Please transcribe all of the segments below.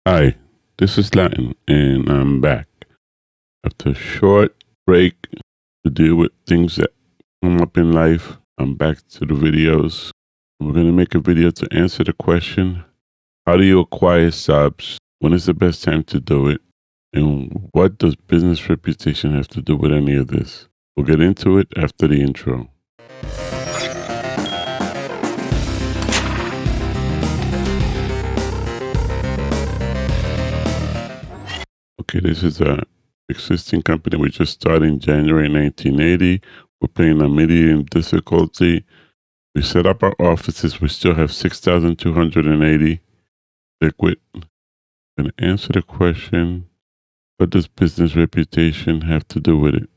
Hi, this is LatN, and I'm back. After a short break to deal with things that come up in life, I'm back to the videos. We're going to make a video to answer the question, how do you acquire subs? When is the best time to do it? And what does business reputation have to do with any of this? We'll get into it after the intro. Okay, this is a existing company. We just started in January 1980. We're playing a medium difficulty. We set up our offices. We still have 6,280 liquid. I'm going to answer the question, what does business reputation have to do with it?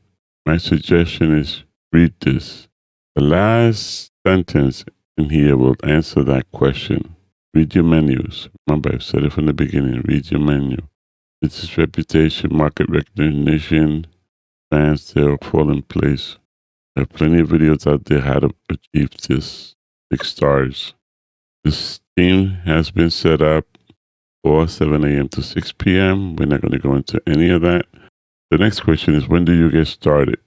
My suggestion is read this. The last sentence in here will answer that question. Read your menus. Remember, I've said it from the beginning. Read your menu. Business reputation, market recognition, plans, they'll fall in place. There are plenty of videos out there how to achieve this. 6 stars. This team has been set up for 7 a.m. to 6 p.m. We're not going to go into any of that. The next question is, when do you get started?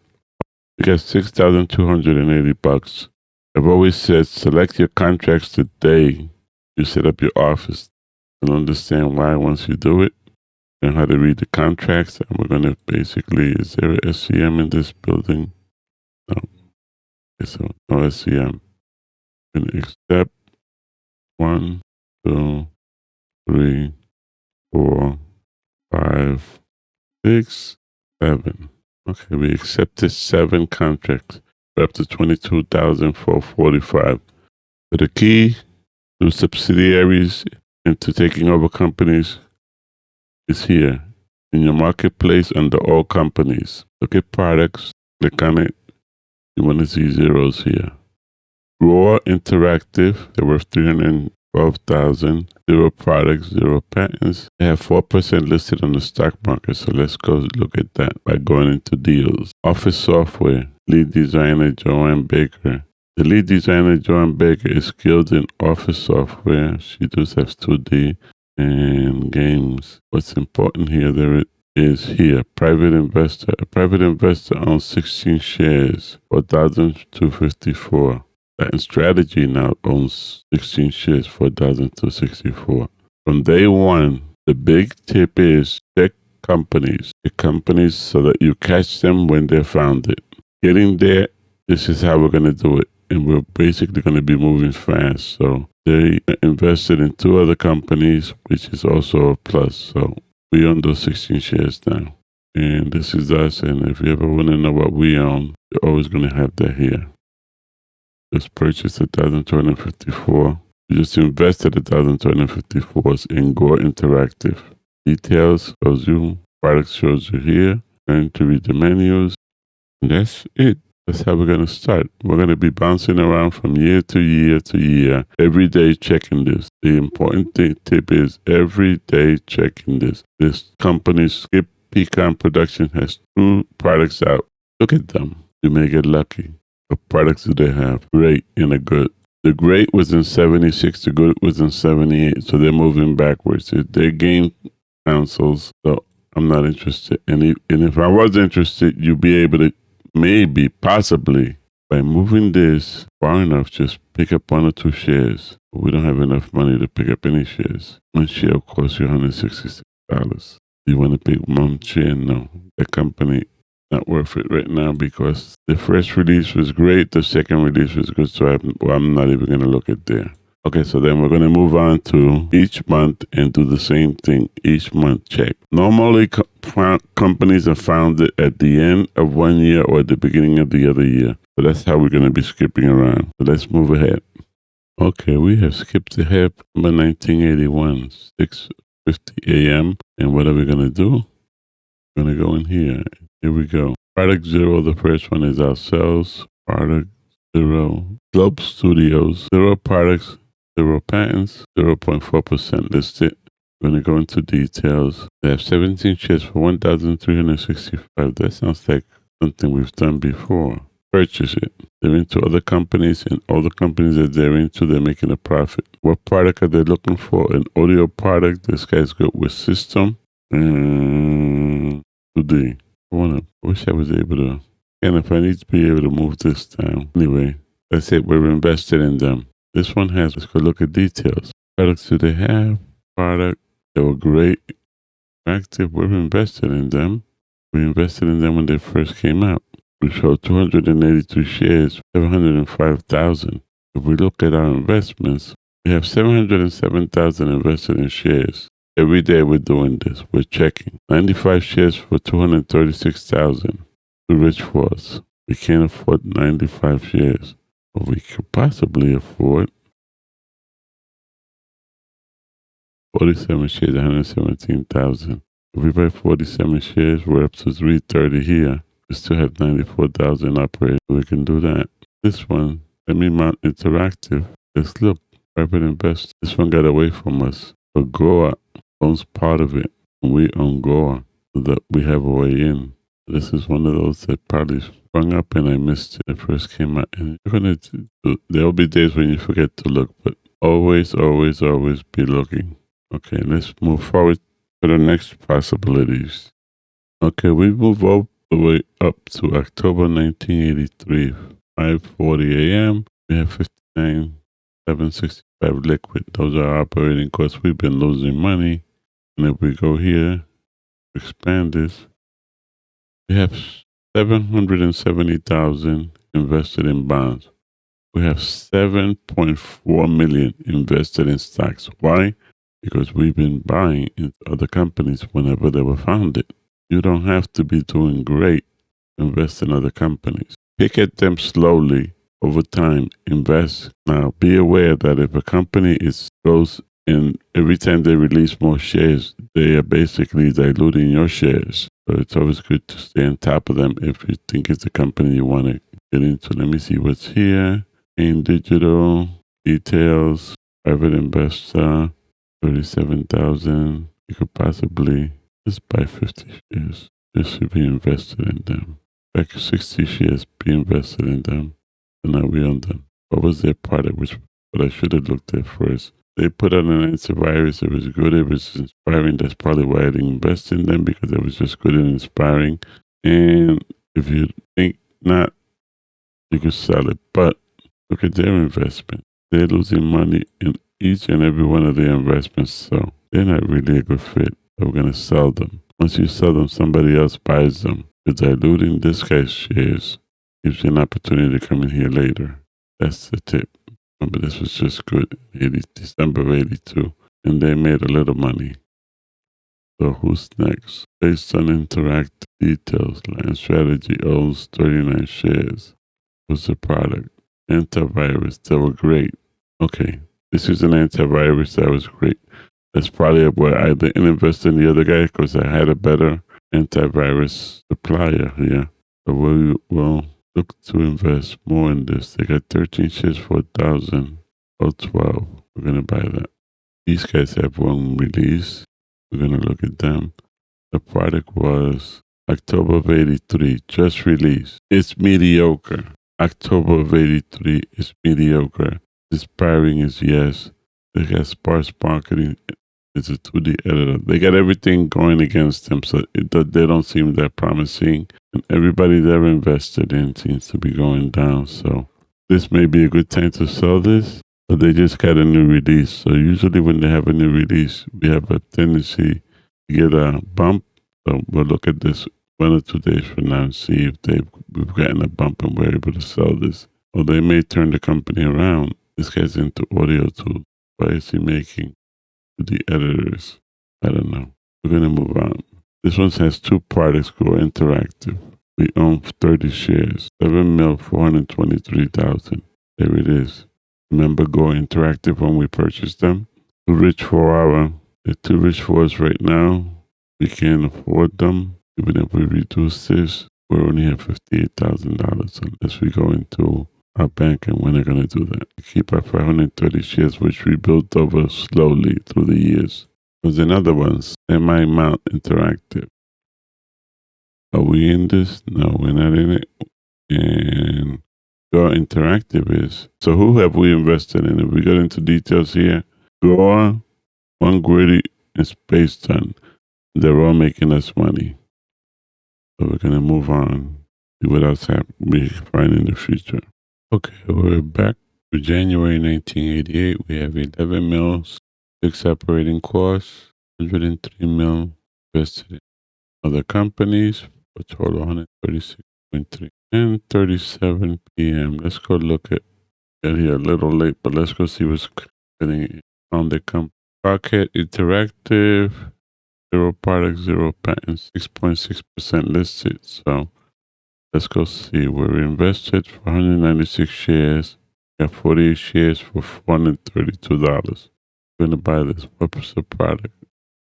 You get $6,280. I've always said, select your contracts the day you set up your office. You'll understand why once you do it. Learn how to read the contracts, and we're going to basically, is there a SCM in this building? No. Okay, so no SCM. We're going to accept 1, 2, 3, 4, 5, 6, 7. Okay, we accepted 7 contracts. We're up to 22,445. So the key to subsidiaries and to taking over companies is here in your marketplace under all companies. Look at products, click on it. You want to see zeros here. Raw Interactive, they're worth $312,000. 0 products, 0 patents. They have 4% listed on the stock market. So let's go look at that by going into deals. Office software, lead designer Joanne Baker. The lead designer Joanne Baker is skilled in office software. She does have 2D and games. What's important here, there is here, private investor. A private investor owns 16 shares, 4,254. LatN Strategy now owns 16 shares, 4,264. From day one, the big tip is check companies. Check companies so that you catch them when they're founded. Getting there, this is how we're going to do it. And we're basically going to be moving fast. So they invested in 2 other companies, which is also a plus. So we own those 16 shares now. And this is us. And if you ever want to know what we own, you're always going to have that here. Just purchased 1,254. We just invested 1,254 in Gore Interactive. Details shows you, products shows you here. Learn to read the menus. And that's it. That's how we're going to start. We're going to be bouncing around from year to year to year, every day checking this. The important tip is every day checking this. This company, Skip Pecan Production, has 2 products out. Look at them. You may get lucky. What products do they have? Great and a good. The great was in 76, the good was in 78, so they're moving backwards. They're game consoles, so I'm not interested. And if I was interested, you'd be able to maybe, possibly, by moving this far enough, just pick up 1 or 2 shares. We don't have enough money to pick up any shares. 1 share will cost you $166. You want to pick 1 share? No. The company, not worth it right now because the first release was great. The second release was good, so I'm not even going to look at there. Okay, so then we're going to move on to each month and do the same thing. Each month, check. Normally, companies are founded at the end of 1 year or at the beginning of the other year. So that's how we're going to be skipping around. So let's move ahead. Okay, we have skipped ahead. Number 1981, 6:50 a.m. And what are we going to do? We're going to go in here. Here we go. Product 0, the first one is ourselves. Product 0. Globe Studios, 0 products, 0 patents, 0.4% listed. We're going to go into details. They have 17 shares for 1,365. That sounds like something we've done before. purchase it. They're into other companies, and all the companies that they're into, they're making a profit. What product are they looking for? An audio product. This guy's good with system. And today, I wish I was able to. And if I need to be able to move this down. Anyway, that's it. We're invested in them. This one has, let's go look at details. Products do they have? Product. They were great. Active. We're invested in them. We invested in them when they first came out. We showed 282 shares, 705,000. If we look at our investments, we have 707,000 invested in shares. Every day we're doing this. We're checking. 95 shares for 236,000. Too rich for us. We can't afford 95 shares. But we could possibly afford 47 shares, 117,000. If we buy 47 shares, we're up to 330 here. We still have 94,000 operating. We can do that. This one, Mount Interactive. Let's look. Private investor. This one got away from us. But Goa owns part of it. And we own Goa. So that we have a way in. This is one of those that probably sprung up and I missed it. It first came out. And there'll be days when you forget to look. But always, always, always be looking. Okay, let's move forward to the next possibilities. Okay, we move all the way up to October 1983, 5:40 a.m. We have 59,765 liquid. Those are our operating costs. We've been losing money. And if we go here, expand this, we have 770,000 invested in bonds. We have 7.4 million invested in stocks. Why? Because we've been buying into other companies whenever they were founded. You don't have to be doing great to invest in other companies. Pick at them slowly over time. Invest. Now, be aware that if a company goes in, every time they release more shares, they are basically diluting your shares. So it's always good to stay on top of them if you think it's a company you want to get into. Let me see what's here. In digital, details, private investor, 37,000. You could possibly just buy 50 shares. This should be invested in them. Back 60 shares, be invested in them. And now we own them. What was their product? What I should have looked at first. They put out an antivirus. It was good. It was inspiring. That's probably why I didn't invest in them, because it was just good and inspiring. And if you think not, you could sell it. But look at their investment. They're losing money in each and every one of their investments. So they're not really a good fit. So we're going to sell them. Once you sell them, somebody else buys them. You're diluting this guy's shares. Gives you an opportunity to come in here later. That's the tip. Remember, this was just good. December of 82. And they made a little money. So who's next? Based on interactive details, LatN Strategy owns 39 shares. What's the product? Antivirus. They were great. Okay. This is an antivirus that was great. That's probably where I didn't invest in the other guy, because I had a better antivirus supplier here. So we will look to invest more in this. They got 13 shares for 1,000 or 12. We're going to buy that. These guys have one release. We're going to look at them. The product was October of 83, just released. It's mediocre. October of 83 is mediocre. Inspiring is yes. They got sparse marketing. It's a 2D editor. They got everything going against them, so they don't seem that promising. And everybody they're invested in seems to be going down. So this may be a good time to sell this, but they just got a new release. So usually when they have a new release, we have a tendency to get a bump. So we'll look at this 1 or 2 days from now and see if we've gotten a bump and we're able to sell this. Or they may turn the company around. This guy's into audio tools. Why is he making the editors? I don't know. We're going to move on. This one has 2 products, Go Interactive. We own 30 shares, 7,423,000. There it is. Remember Go Interactive when we purchased them? Too rich for they're too rich for us right now. We can't afford them. Even if we reduce this, we only have $58,000 unless we go into our bank, and we're not going to do that. We keep our 530 shares, which we built over slowly through the years. There's another one, Mount Interactive. Are we in this? No, we're not in it. and Grow Interactive is. So who have we invested in? If we get into details here, Grower, One Gritty, and Space Ton. They're all making us money. So we're gonna move on. See what else we find in the future. Okay, we're back to January 1988. We have 11 mils, 6 operating costs, 103 mil invested in other companies, for a total 136.3 and 37 p.m. Let's go look at here a little late, but let's go see what's getting on the company. Rocket Interactive, 0 products, 0 patents, 6.6% listed. So let's go see. We're invested for 196 shares. We got 48 shares for $432. We're going to buy this. What's the product?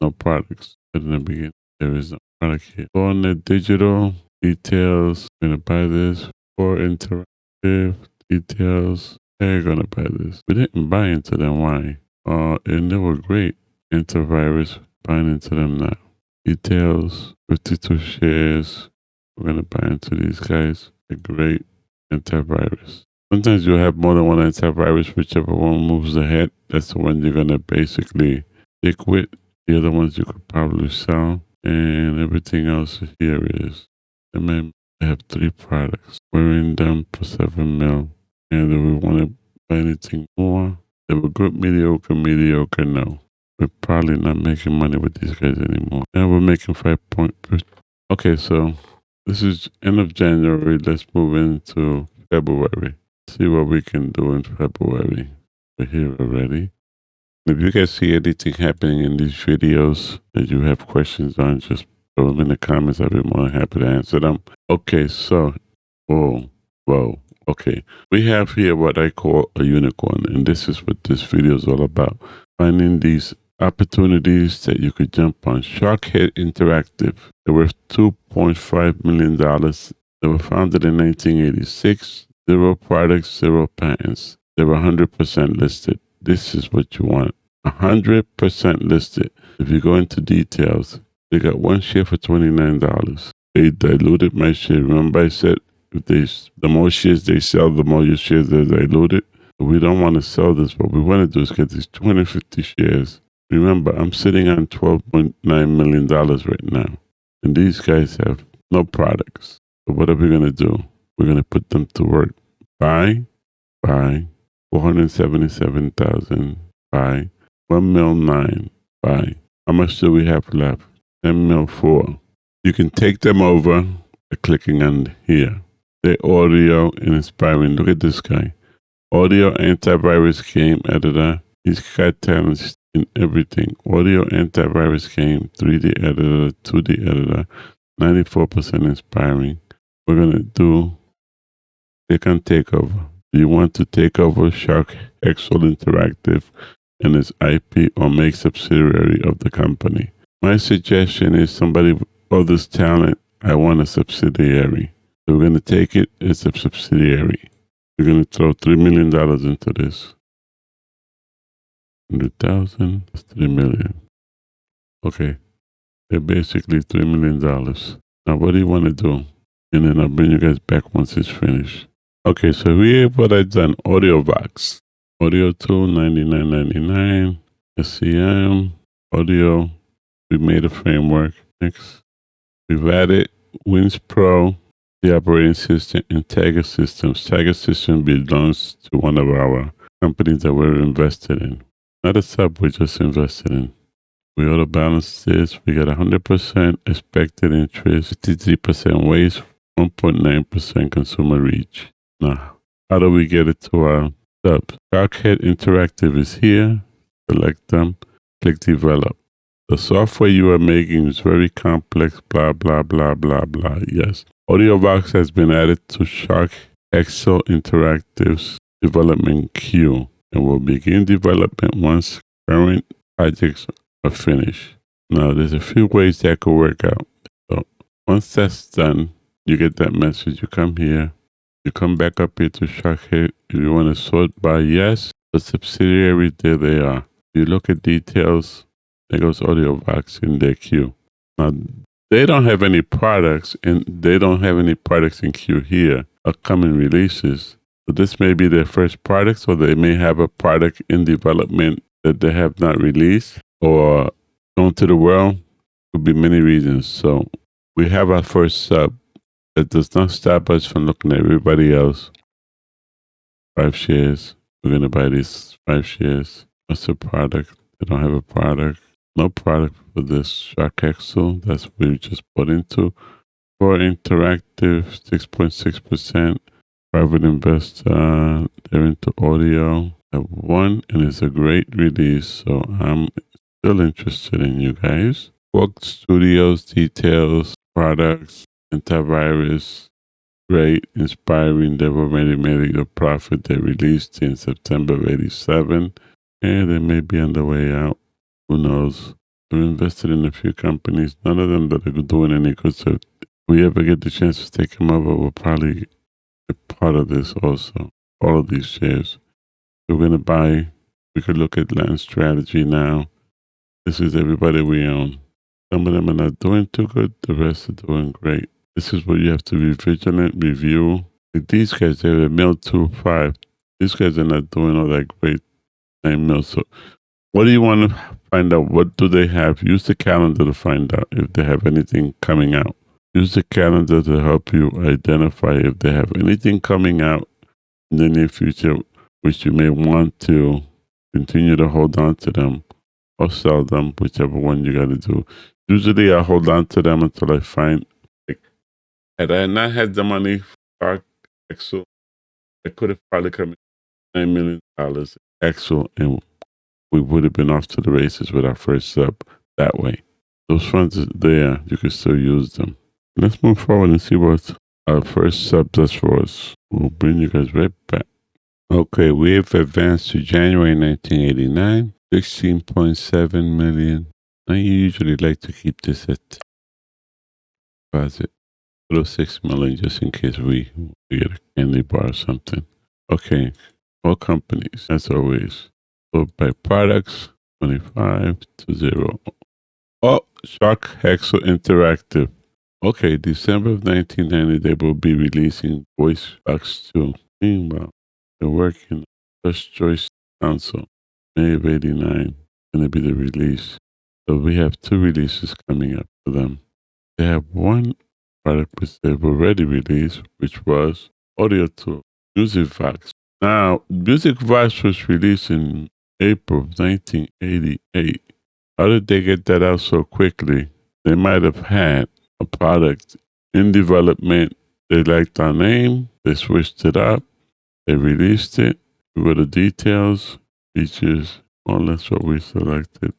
No products. In the beginning, there is no product here. Net Digital details. We're going to buy this. For interactive details. They're going to buy this. We didn't buy into them. Why? And they were great. Antivirus. Buying into them now. Details. 52 shares. We're going to buy into these guys. A great antivirus. Sometimes you'll have more than one antivirus. Whichever one moves ahead, that's the one you're going to basically stick with. The other ones you could probably sell. And everything else here is. And then we have 3 products. We're in them for 7 mil. And do we want to buy anything more? They were good, mediocre, no. We're probably not making money with these guys anymore. And we're making 5.5. Okay, so this is end of January. Let's move into February. See what we can do in February. We're here already. If you guys see anything happening in these videos that you have questions on, just throw them in the comments. I'll be more than happy to answer them. Okay, so, okay. We have here what I call a unicorn, and this is what this video is all about. Finding these opportunities that you could jump on. Sharkhead Interactive. They're worth $2.5 million. They were founded in 1986. 0 products, 0 patents. They were 100% listed. This is what you want. 100% listed. If you go into details, they got 1 share for $29. They diluted my share. Remember I said the more shares they sell, the more your shares they diluted. We don't want to sell this. What we want to do is get these 250 shares. Remember, I'm sitting on $12.9 million right now. And these guys have no products. So what are we going to do? We're going to put them to work. Buy, 477,000, buy, 1,000,009, buy. How much do we have left? 10,004. You can take them over by clicking on here. The audio and inspiring. Look at this guy. Audio antivirus game editor. He's got talents in everything. Audio antivirus game, 3D editor, 2D editor, 94% inspiring. We're going to click on Takeover. Do you want to take over Shark Excel Interactive and its IP or make subsidiary of the company? My suggestion is somebody with all this talent, I want a subsidiary. So we're going to take it as a subsidiary. We're going to throw $3 million into this. 100,000, that's $3 million. Okay, they're basically $3 million. Now, what do you want to do? And then I'll bring you guys back once it's finished. Okay, so we have what I've done. AudioVox. Audio tool, $99.99. SCM. Audio. We made a framework. Next. We've added Wins Pro, the operating system, and Tagger Systems. Tagger System belongs to one of our companies that we're invested in. Not a sub, we're just invested in. We auto balance this. We got 100% expected interest, 53% waste, 1.9% consumer reach. Now, how do we get it to our sub? Sharkhead Interactive is here. Select them. Click Develop. The software you are making is very complex, blah, blah, blah, blah, blah. Yes. AudioVox has been added to Shark Excel Interactive's development queue and will begin development once current projects are finished. Now, there's a few ways that could work out. So, once that's done, you get that message. You come here. You come back up here to Sharkhead. If you want to sort by yes, the subsidiary, there they are. You look at details, there goes AudioVox in their queue. Now, they don't have any products, and they don't have any products in queue here. upcoming releases. So this may be their first product, or they may have a product in development that they have not released or shown to the world. Could be many reasons. So we have our first sub. That does not stop us from looking at everybody else. 5 shares. We're going to buy these 5 shares. What's the product? They don't have a product. No product for this Shark Excel. That's what we just put into. For Interactive, 6.6%. Private investor, they're into audio. Have one, and it's a great release. So I'm still interested in you guys. Work Studios, details, products, antivirus, great, inspiring. They've already made a profit. They released in September of 87, and they may be on the way out. Who knows? We've invested in a few companies, none of them that are doing any good. So if we ever get the chance to take them over, we'll probably be part of this also. All of these shares. We're going to buy. We could look at LatN strategy now. This is everybody we own. Some of them are not doing too good. The rest are doing great. This is what you have to be vigilant, review. Like these guys, they're at mil 2.5. These guys are not doing all that great 9 mil. So what do you want to find out? What do they have? Use the calendar to find out if they have anything coming out. Use the calendar to help you identify if they have anything coming out in the near future, which you may want to continue to hold on to them or sell them, whichever one you got to do. Usually I hold on to them until I find, like, had I not had the money for Excel, I could have probably come in $9 million Excel, and we would have been off to the races with our first sub that way. Those funds are there. You can still use them. Let's move forward and see what our first sub does for us. We'll bring you guys right back. Okay, we've advanced to January 1989, 16.7 million. I usually like to keep this at deposit. Little 6 million just in case we get a candy bar or something. Okay, all companies, as always. So by products, 25 to 0. Oh, Shark Excel Interactive. Okay, December of 1990, they will be releasing Voice Box 2. Meanwhile, they're working First Choice Council. May of 89, going to be the release. So we have 2 releases coming up for them. They have one product which they've already released, which was Audio Tool, Music Vox. Now, Music Vox was released in April of 1988. How did they get that out so quickly? They might have had a product in development. They liked our name. They switched it up. They released it. We were the details, features, more or less what we selected.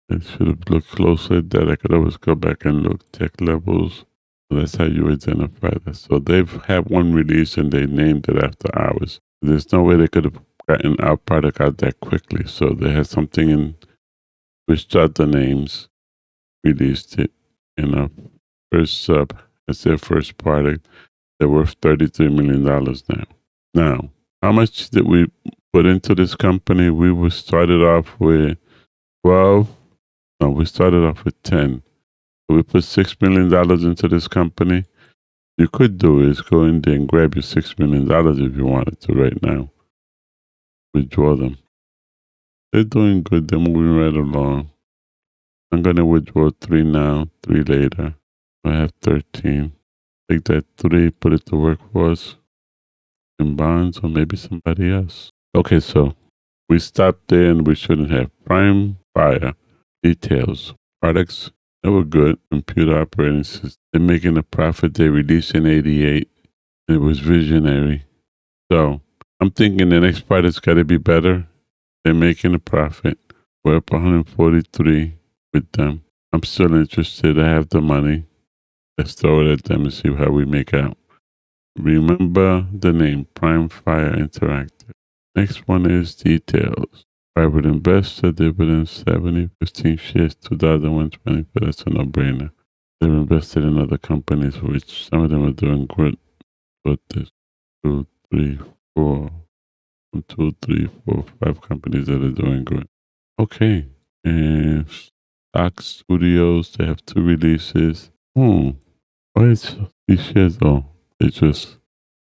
I should have looked closer at that. I could always go back and look tech levels. So that's how you identify that. So they've had one release and they named it after ours. There's no way they could have gotten our product out that quickly. So they had something in which other names, released it, and our first sub as their first product. They're worth $33 million now. Now, how much did we put into this company? We started off with 12. No, we started off with 10. So we put $6 million into this company. You could do is go in there and grab your $6 million if you wanted to right now. Withdraw them. They're doing good. They're moving right along. I'm going to withdraw 3 now, 3 later. I have 13. Take that 3, put it to work for us in bonds or maybe somebody else. Okay, so we stopped there and we shouldn't have. Prime Fire, details, products, they were good. Computer operating system. They're making a profit. They released in 88. It was visionary. So I'm thinking the next product's got to be better. They're making a profit. We're up 143 with them. I'm still interested. I have the money. Let's throw it at them and see how we make out. Remember the name, Prime Fire Interactive. Next one is details. Private investor, dividend 70, 15 shares, 2,120, but that's a no-brainer. They've invested in other companies, which some of them are doing good. But there's 2, 3, 4, 1, 2, 3, 4, 5 companies that are doing good. Okay, and Stock Studios, they have 2 releases. Why is these shares? Oh, they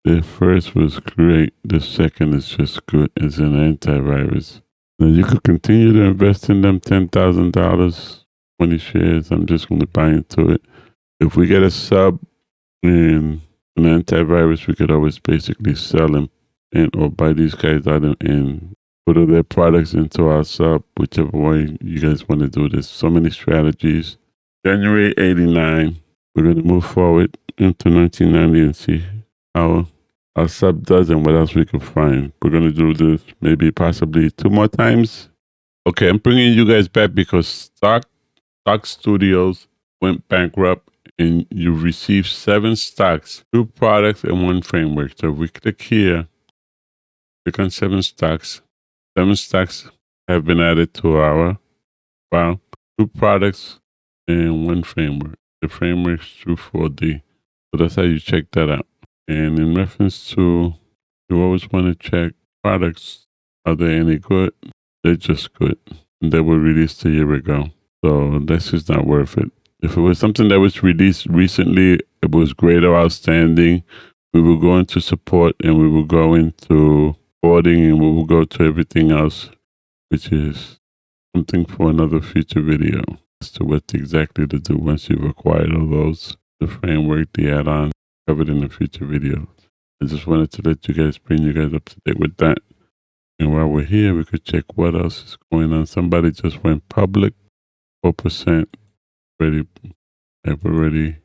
The first was great. The second is just good. It's an antivirus. Now you could continue to invest in them $10,000, 20 shares. I'm just going to buy into it. If we get a sub in an antivirus, we could always basically sell them or buy these guys out and put their products into our sub, whichever way you guys want to do this. So many strategies. January 89, we're going to move forward into 1990 and see how our sub does and what else we can find. We're going to do this maybe possibly 2 more times. Okay, I'm bringing you guys back because Stock Studios went bankrupt and you received 7 stocks, 2 products, and 1 framework. So if we click here, click on 7 stocks. 7 stocks have been added to our file, 2 products, and 1 framework. The framework's through 4D. So that's how you check that out. And in reference to, you always want to check products. Are they any good? They're just good. They were released a year ago. So this is not worth it. If it was something that was released recently, it was great or outstanding, we will go into support and we will go into boarding and we will go to everything else, which is something for another future video as to what exactly to do once you've acquired all those, the framework, the add-on, covered in a future video. I just wanted to let you guys, bring you guys up to date with that. And while we're here, we could check what else is going on. Somebody just went public, 4% already. I've already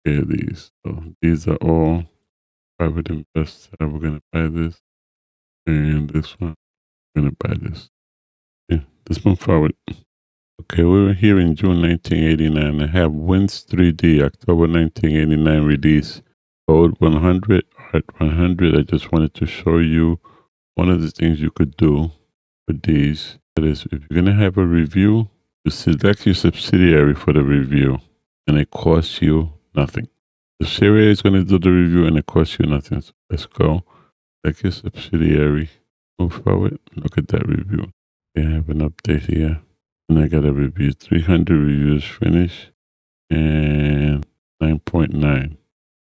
heard these. So these are all private investors. We're going to buy this. And this one, we're going to buy this. Yeah, let's move forward. Okay, we were here in June 1989. I have Wins 3D, October 1989 release. Code 100, Art 100. I just wanted to show you one of the things you could do with these. That is, if you're going to have a review, you select your subsidiary for the review, and it costs you nothing. The subsidiary is going to do the review, and it costs you nothing. So let's go. Select your subsidiary. Move forward. Look at that review. I have an update here. And I got a review. 300 reviews finished. And 9.9.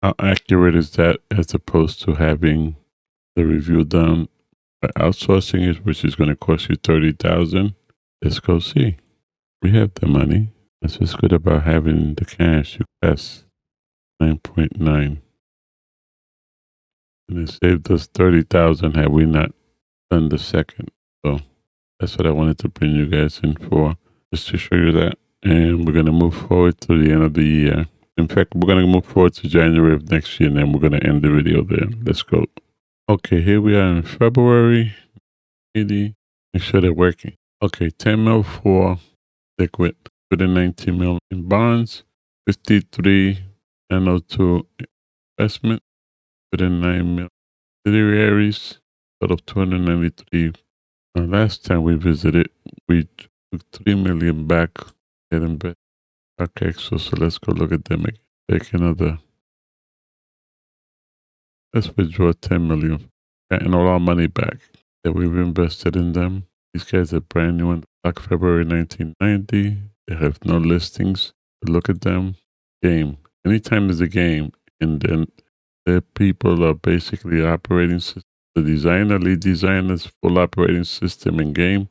How accurate is that as opposed to having the review done by outsourcing it, which is going to cost you $30,000? Let's go see. We have the money. That's what's good about having the cash. You pass 9.9. And it saved us $30,000 had we not done the second. So that's what I wanted to bring you guys in for, just to show you that. And we're going to move forward to the end of the year. In fact, we're going to move forward to January of next year, and then we're going to end the video there. Let's go. Okay, here we are in February. 80. Make sure they're working. Okay, 10 mil for liquid, within 19 mil in bonds, 53 NO2 investment, within 9 mil subsidiaries, total of 293. Last time we visited, we took 3 million back at invest. Okay, so let's go look at them again. Take another. Let's withdraw 10 million and all our money back that we've invested in them. These guys are brand new in like February 1990. They have no listings. Look at them. Game. Anytime there's a game, and then the people are basically operating system. The designer, lead designers, full operating system and game.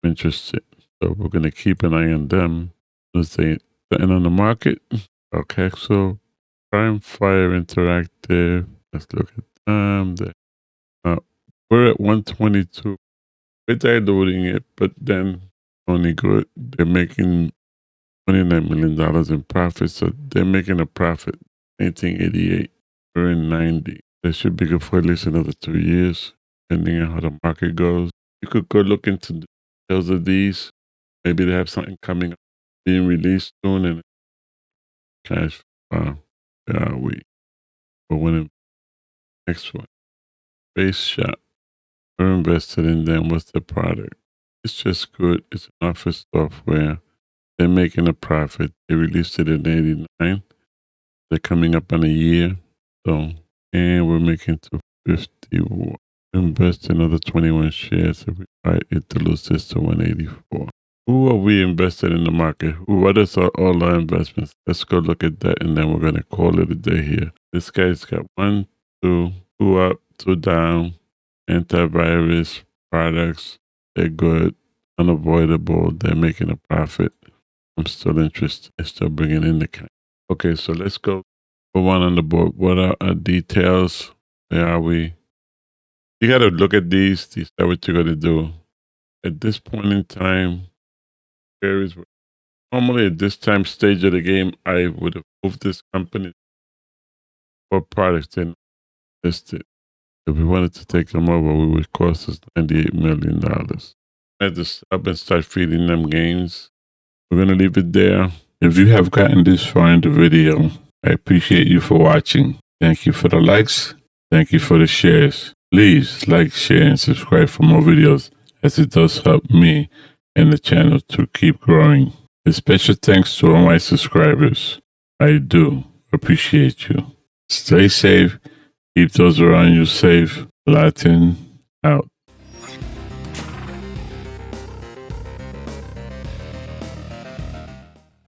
I'm interested. So we're going to keep an eye on them. As they and on the market. Okay, so Prime Fire Interactive. Let's look at them. We're at 122. We're diluting it, but then only good. They're making $29 million in profit, so they're making a profit. 1988. We're in 90. They should be good for at least another 2 years, depending on how the market goes. You could go look into the details of these. Maybe they have something coming up, being released soon, and cash. Wow, where are we? We're winning. Next one. Base Shop. We're invested in them. What's the product? It's just good. It's an office software. They're making a profit. They released it in 89. They're coming up on a year. So, and we're making 250. Invest another 21 shares if we buy it to lose this to 184. Who are we invested in the market? What is all our investments? Let's go look at that, and then we're going to call it a day here. This guy's got 1, two up, two down, antivirus products. They're good, unavoidable. They're making a profit. I'm still interested. They're still bringing in the cash. Okay, so let's go for one on the board. What are our details? Where are we? You got to look at these. These are what you're going to do. At this point in time, normally at this time stage of the game, I would have moved this company for products and listed. If we wanted to take them over, it would cost us $98 million. I had to stop and start feeding them gains. We're going to leave it there. If you have gotten this far in the video, I appreciate you for watching. Thank you for the likes. Thank you for the shares. Please like, share, and subscribe for more videos, as it does help me and the channel to keep growing. A special thanks to all my subscribers. I do appreciate you. Stay safe. Keep those around you safe. LatN out.